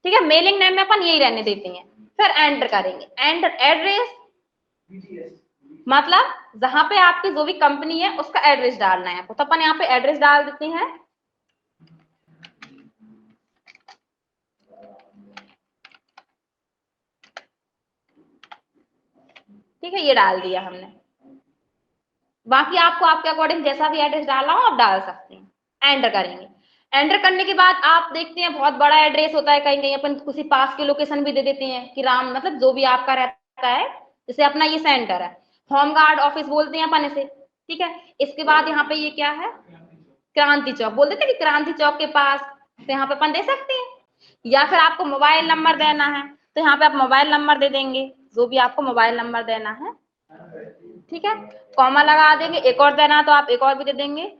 ठीक है, mailing name में अपन यही रहने देते हैं। फिर एंटर करेंगे, एंटर एड्रेस, मतलब जहां पे आपकी जो भी कंपनी है उसका एड्रेस डालना है आपको, तो अपन यहाँ पे एड्रेस डाल देते हैं। ठीक है, ये डाल दिया हमने। बाकी आपको आपके अकॉर्डिंग जैसा भी एड्रेस डालना हो आप डाल सकते हैं। एंटर करेंगे, एंटर करने के बाद आप देखते हैं बहुत बड़ा एड्रेस होता है, कहीं कहीं अपन किसी पास की लोकेशन भी दे देते हैं कि राम, मतलब जो भी आपका रहता है, जैसे अपना ये सेंटर है, होम गार्ड ऑफिस बोलते हैं अपन इसे। ठीक है, इसके बाद यहाँ पे ये क्या है, क्रांति चौक बोल देते हैं कि क्रांति चौक के पास, तो यहाँ पे अपन दे सकते हैं। या फिर आपको मोबाइल नंबर देना है तो यहाँ पे आप मोबाइल नंबर दे देंगे, जो भी आपको मोबाइल नंबर देना है। ठीक है, कॉमा लगा देंगे, एक और देना तो आप एक और भी दे देंगे,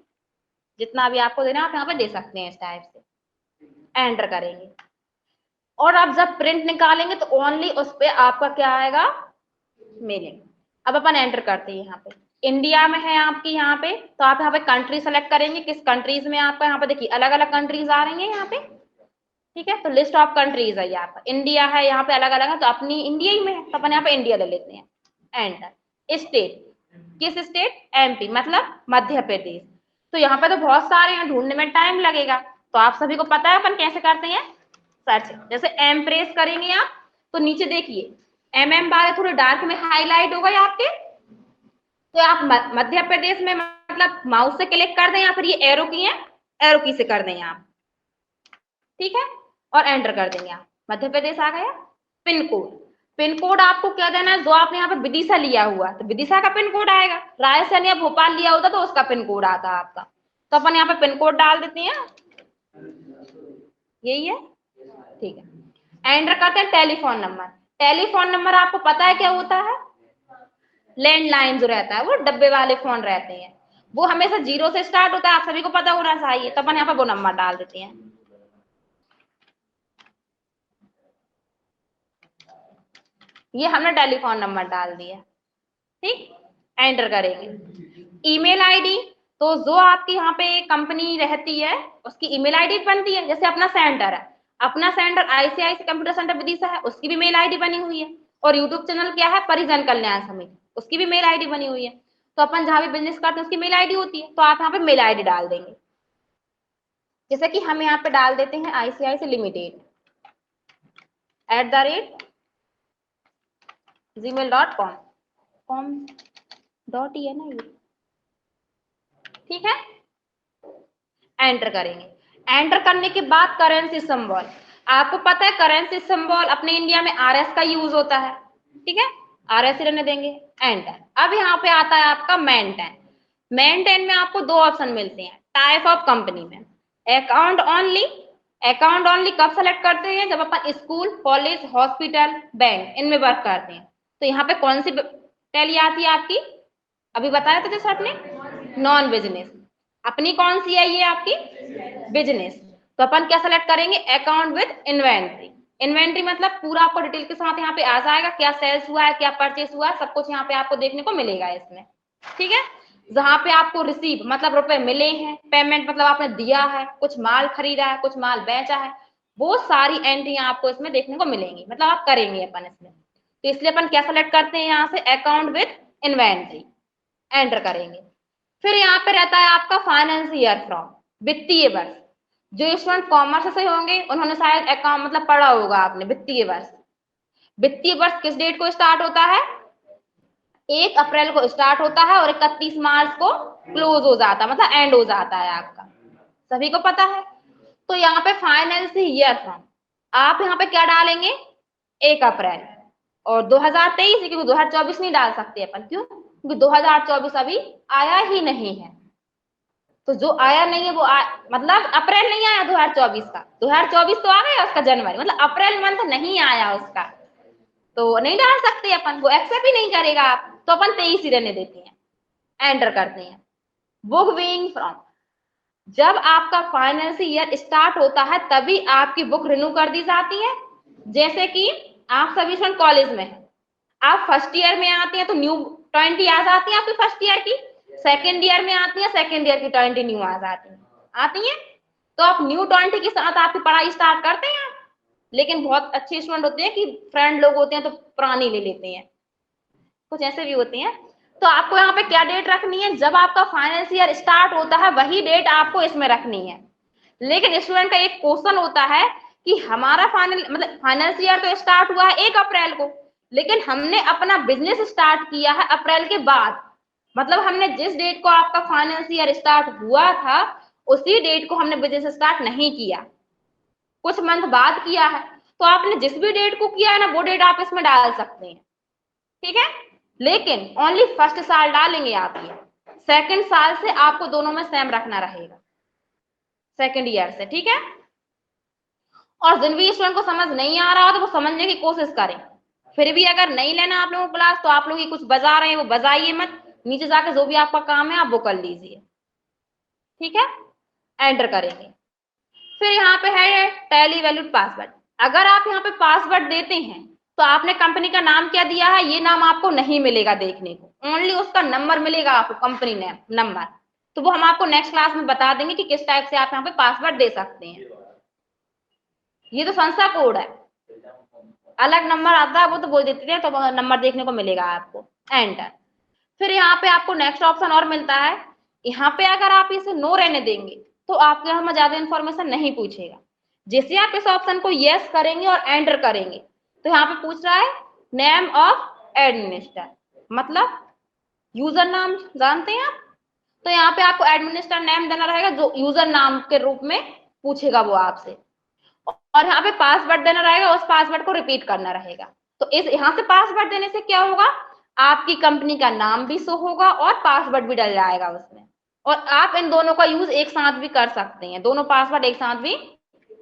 जितना भी आपको देना आप यहाँ पे दे सकते हैं इस टाइप से। एंटर करेंगे और आप जब प्रिंट निकालेंगे तो ओनली उस पे आपका क्या आएगा, मेलिंग। अब अपन एंटर करते हैं, यहाँ पे इंडिया में है आपकी, यहाँ पे तो आप यहाँ पे कंट्री सेलेक्ट करेंगे, किस कंट्रीज में आपका, यहाँ पे देखिए अलग अलग कंट्रीज आ रही हैं यहाँ पे। ठीक है, तो लिस्ट ऑफ कंट्रीज है यहाँ पर, इंडिया है यहाँ पे अलग अलग है, तो अपनी इंडिया ही में है तो अपन यहाँ पे इंडिया ले लेते हैं। एंटर, स्टेट, किस स्टेट, एमपी मतलब मध्य प्रदेश। तो यहाँ पे तो बहुत सारे हैं, ढूंढने में टाइम लगेगा, तो आप सभी को पता है अपन कैसे करते हैं, सर्च। जैसे एम प्रेस करेंगे आप तो नीचे देखिए एमएम वाले थोड़े डार्क में हाईलाइट हो गए आपके, तो आप मध्य प्रदेश में मतलब माउस से क्लिक कर दें या फिर ये एरो की है, एरो की से कर दें आप। ठीक है, और एंटर कर देंगे आप, मध्य प्रदेश आ गया। पिन कोड, पिन कोड आपको क्या देना है, जो आपने यहाँ पे विदिशा लिया हुआ तो विदिशा का पिन कोड आएगा, रायसेन या भोपाल लिया होता तो उसका पिन कोड आता आपका, तो अपन यहाँ पे पिन कोड डाल देते हैं, यही है। ठीक है, एंटर करते हैं टेलीफोन नंबर। टेलीफोन नंबर आपको पता है क्या होता है, लैंडलाइन जो रहता है वो डब्बे वाले फोन रहते हैं, वो हमेशा 0 से स्टार्ट होता है, आप सभी को पता होना चाहिए, तो अपन यहाँ पे वो नंबर डाल देते हैं। ये हमने टेलीफोन नंबर डाल दिया। ठीक, एंटर करेंगे। ईमेल आईडी, तो जो आपकी यहाँ पे कंपनी रहती है उसकी ईमेल आईडी बनती है, जैसे अपना सेंटर है, अपना centre ICIC computer centre Vidisha है, उसकी भी मेल आईडी बनी हुई है। और यूट्यूब चैनल क्या है, परिजन कल्याण समिति, उसकी भी मेल आईडी बनी हुई है। तो अपन जहाँ भी बिजनेस करते हैं उसकी मेल आईडी होती है, तो आप यहाँ पे मेल आईडी डाल देंगे। जैसे कि हम यहाँ पे डाल देते हैं ICICI limited @gmail.com, com dot ही है ना ये। ठीक है, एंटर करेंगे। एंटर करने के बाद करेंसी सिंबल, आपको पता है करेंसी सिंबल अपने इंडिया में आरएस का यूज होता है। ठीक है, आरएस रहने देंगे। एंटर, अब यहाँ पे आता है आपका मेंटेन। मेंटेन में आपको दो ऑप्शन मिलते हैं टाइप ऑफ कंपनी में, अकाउंट ओनली। अकाउंट ओनली कब सेलेक्ट करते हैं, जब अपन स्कूल, कॉलेज, हॉस्पिटल, बैंक इनमें वर्क करते हैं। तो यहाँ पे कौन सी टैली आती है आपकी, अभी बताया था जैसे आपने, नॉन बिजनेस। अपनी कौन सी है ये आपकी, बिजनेस। तो अपन क्या सेलेक्ट करेंगे, अकाउंट विद इन्वेंट्री। इन्वेंट्री मतलब पूरा आपको डिटेल के साथ यहाँ पे आ जाएगा, क्या सेल्स हुआ है, क्या परचेस हुआ है, सब कुछ यहाँ पे आपको देखने को मिलेगा इसमें। ठीक है, जहां पे आपको रिसीव मतलब रुपए मिले हैं, पेमेंट मतलब आपने दिया है, कुछ माल खरीदा है, कुछ माल बेचा है, वो सारी एंट्रियां आपको इसमें देखने को मिलेंगी, मतलब आप करेंगे अपन इसमें। तो इसलिए अपन क्या सेलेक्ट करते हैं यहाँ से, अकाउंट विद इन्वेंट्री। एंटर करेंगे। फिर यहाँ पे रहता है आपका फाइनेंस ईयर फ्रॉम, वित्तीय वर्ष। जो स्टूडेंट कॉमर्स से होंगे उन्होंने शायद अकाउंट मतलब पढ़ा होगा आपने, वित्तीय वर्ष। वित्तीय वर्ष किस डेट को स्टार्ट होता है, 1 अप्रैल को स्टार्ट होता है और 31 मार्च को क्लोज हो जाता है, मतलब एंड हो जाता है आपका, सभी को पता है। तो यहाँ पे फाइनेंस ईयर फ्रॉम आप यहाँ पे क्या डालेंगे, 1 अप्रैल, और 2023, क्योंकि 2024 नहीं डाल सकते अपन, क्यों, क्योंकि 2024 अभी आया ही नहीं है। तो जो आया नहीं है वो मतलब अप्रैल नहीं आया 2024 का, 2024 तो आ गया उसका जनवरी, मतलब अप्रैल मंथ नहीं आया उसका, तो नहीं डाल सकते अपन, वो एक्सेप्ट ही नहीं करेगा आप, तो अपन 23 ही रहने देते हैं। एंटर करते हैं। बुक बीइंग फ्रॉम, जब आपका फाइनेंस ईयर स्टार्ट होता है तभी आपकी बुक रिन्यू कर दी जाती है। जैसे कि आप सभी स्टूडेंट कॉलेज में है, आप फर्स्ट ईयर में आते हैं तो न्यू 20 आ जाती है आपकी फर्स्ट ईयर की, सेकेंड ईयर में आती है सेकेंड ईयर की 20 न्यू आ जाती है, आती है। तो आप न्यू 20 के साथ आपकी पढ़ाई स्टार्ट करते हैं, लेकिन बहुत अच्छे स्टूडेंट होते हैं कि फ्रेंड लोग होते हैं तो पुरानी ले लेते हैं, कुछ ऐसे भी होते हैं। तो आपको यहाँ पे क्या डेट रखनी है, जब आपका फाइनेंस ईयर स्टार्ट होता है वही डेट आपको इसमें रखनी है। लेकिन स्टूडेंट का एक क्वेश्चन होता है कि हमारा फाइनेंस ईयर तो स्टार्ट हुआ है 1 अप्रैल को, लेकिन हमने अपना बिजनेस स्टार्ट किया है अप्रैल के बाद, मतलब हमने जिस डेट को आपका फाइनेंस ईयर स्टार्ट हुआ था उसी डेट को हमने बिजनेस स्टार्ट नहीं किया, कुछ मंथ बाद किया है। तो आपने जिस भी डेट को किया है ना वो डेट आप इसमें डाल सकते हैं, ठीक है। लेकिन ओनली फर्स्ट साल डालेंगे आप, ये सेकंड साल से आपको दोनों में सेम रखना रहेगा, सेकंड ईयर से, ठीक है। और जिन भी स्टूडेंट को समझ नहीं आ रहा हो तो वो समझने की कोशिश करें। फिर भी अगर नहीं लेना आप लोगों को क्लास तो आप लोग कुछ बजा रहे हैं वो बजाइए मत, नीचे जाकर जो भी आपका काम है आप वो कर लीजिए, ठीक है। एंटर करेंगे, फिर यहाँ पे है टैली वैल्यूड पासवर्ड। अगर आप यहाँ पे पासवर्ड देते हैं तो आपने कंपनी का नाम क्या दिया है, ये नाम आपको नहीं मिलेगा देखने को, ओनली उसका नंबर मिलेगा आपको, कंपनी नेम नंबर। तो वो हम आपको नेक्स्ट क्लास में बता देंगे कि किस टाइप से आप यहाँ पे पासवर्ड दे सकते हैं। ये तो संस्था कोड है, अलग नंबर आता है वो तो बोल देते हैं, तो नंबर देखने को मिलेगा आपको। एंटर, फिर यहाँ पे आपको नेक्स्ट ऑप्शन और मिलता है। यहाँ पे अगर आप इसे नो रहने देंगे तो आपके यहाँ ज्यादा इन्फॉर्मेशन नहीं पूछेगा। जैसे आप इस ऑप्शन को यस करेंगे और एंटर करेंगे तो यहाँ पे पूछ रहा है नेम ऑफ एडमिनिस्टर, मतलब यूजर नाम जानते हैं आप, तो यहाँ पे आपको एडमिनिस्टर नेम देना रहेगा जो यूजर नाम के रूप में पूछेगा वो आपसे, और यहाँ पे पासवर्ड देना रहेगा, उस पासवर्ड को रिपीट करना रहेगा। तो इस यहाँ से पासवर्ड देने से क्या होगा, आपकी कंपनी का नाम भी शो होगा और पासवर्ड भी डल जाएगा उसमें, और आप इन दोनों का यूज एक साथ भी कर सकते हैं, दोनों पासवर्ड एक साथ भी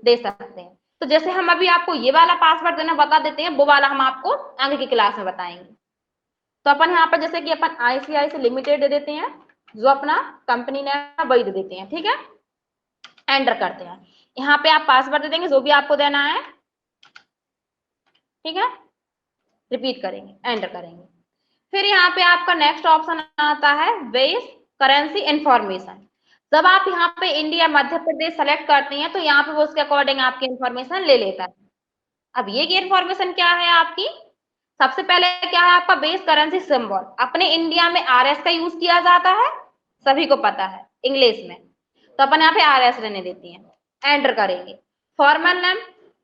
दे सकते हैं। तो जैसे हम अभी आपको ये वाला पासवर्ड देना बता देते हैं, वो वाला हम आपको आगे की क्लास में बताएंगे। तो अपन यहाँ पर जैसे कि अपन ICICI लिमिटेड दे देते हैं, जो अपना कंपनी नेम वही दे देते हैं, ठीक है। एंटर करते हैं, यहाँ पे आप पासवर्ड दे देंगे जो भी आपको देना है, ठीक है। रिपीट करेंगे, एंटर करेंगे, फिर यहाँ पे आपका नेक्स्ट ऑप्शन आता है बेस करेंसी इंफॉर्मेशन। जब आप यहाँ पे इंडिया मध्य प्रदेश सेलेक्ट करते हैं तो यहाँ पे वो उसके अकॉर्डिंग आपकी इंफॉर्मेशन ले लेता है। अब ये इंफॉर्मेशन क्या है आपकी, सबसे पहले क्या है आपका बेस करेंसी सिंबल। अपने इंडिया में RS का यूज किया जाता है, सभी को पता है इंग्लिश में, तो अपन यहाँ पे RS रहने देती हैं। एंटर करेंगे, फॉर्मल नेम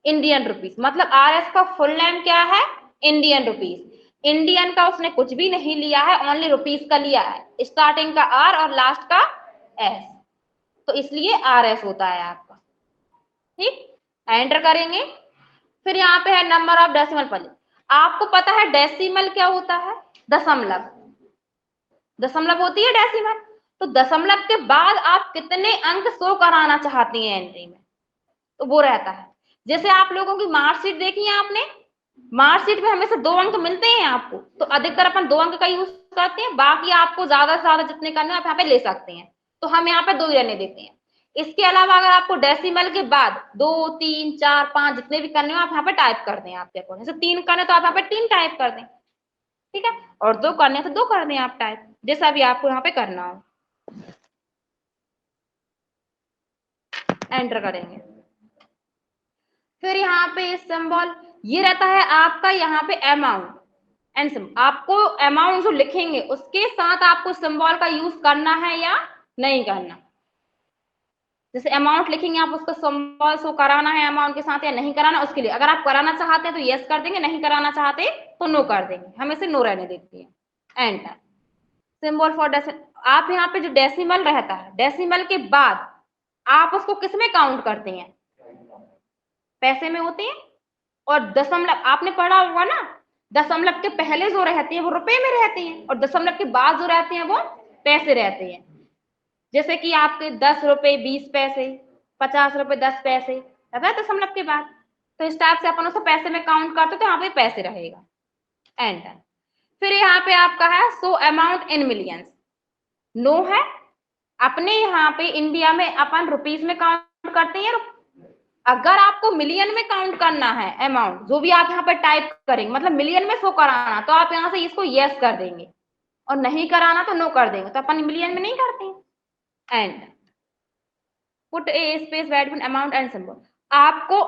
इंडियन रुपीज, मतलब RS का फुल नेम क्या है, इंडियन रुपीज। इंडियन का उसने कुछ भी नहीं लिया है, ओनली रुपीज का लिया है, स्टार्टिंग का R और लास्ट का S, तो इसलिए RS होता है आपका, ठीक। एंटर करेंगे, फिर यहाँ पे है नंबर ऑफ डेसिमल प्लेस। आपको पता है डेसिमल क्या होता है, दशमलव, दशमलव होती है डेसिमल। तो दशमलव के बाद आप कितने अंक शो कराना चाहती हैं एंट्री में, तो वो रहता है। जैसे आप लोगों की मार्कशीट देखी है आपने, मार्कशीट में हमेशा 2 अंक मिलते हैं आपको, तो अधिकतर अपन 2 अंक का यूज करते हैं, बाकी आपको ज्यादा से ज्यादा जितने करने आप यहाँ पे ले सकते हैं, तो हम यहाँ पे 2 ही रहने देते हैं। इसके अलावा अगर आपको डेसिमल के बाद 2, 3, 4, 5 जितने भी करने हो आप यहाँ पे टाइप कर दें, आपके अकॉर्डिंग। जैसे 3 करने तो आप यहाँ पे 3 टाइप कर दें, ठीक है, और 2 करने तो 2 कर दें आप टाइप, जैसा भी आपको यहाँ पे करना हो। एंटर करेंगे, फिर यहाँ पे सिंबल ये रहता है आपका, यहाँ पे अमाउंट एंड सिंबल। आपको अमाउंट जो लिखेंगे उसके साथ आपको सिंबल का यूज करना है या नहीं करना। जैसे अमाउंट लिखेंगे आप उसको सिंबल शो कराना है अमाउंट के साथ या नहीं कराना, उसके लिए अगर आप कराना चाहते हैं तो यस कर देंगे, नहीं कराना चाहते तो नो कर देंगे, हम इसे नो रहने देते हैं। Enter, symbol for decimal. आप यहाँ पे जो डेसिमल रहता है, डेसिमल के बाद आप उसको किस में काउंट करते हैं, पैसे में होते हैं। और दशमलव आपने पढ़ा होगा ना, दशमलव के पहले जो रहते हैं वो रुपए में रहते हैं, और दशमलव के बाद जो रहते हैं वो पैसे रहते हैं। जैसे कि आपके 10 रुपए 20 पैसे, 50 रुपए 10 पैसे रहता है दशमलव के बाद, तो इस टाइप से अपन उसे पैसे में काउंट करते तो यहाँ पे पैसे रहेगा। एंटर, फिर यहाँ पे आपका है so amount in millions, no है। अपने यहाँ पे इंडिया में अपन रुपीज में काउंट करते हैं, अगर आपको मिलियन में काउंट करना है अमाउंट जो भी आप यहाँ पर टाइप करेंगे, मतलब मिलियन में शो कराना, तो आप यहाँ से इसको यस कर देंगे, और नहीं कराना तो नो कर देंगे, तो अपन मिलियन में नहीं करते हैं। And put A space between amount and symbol, आपको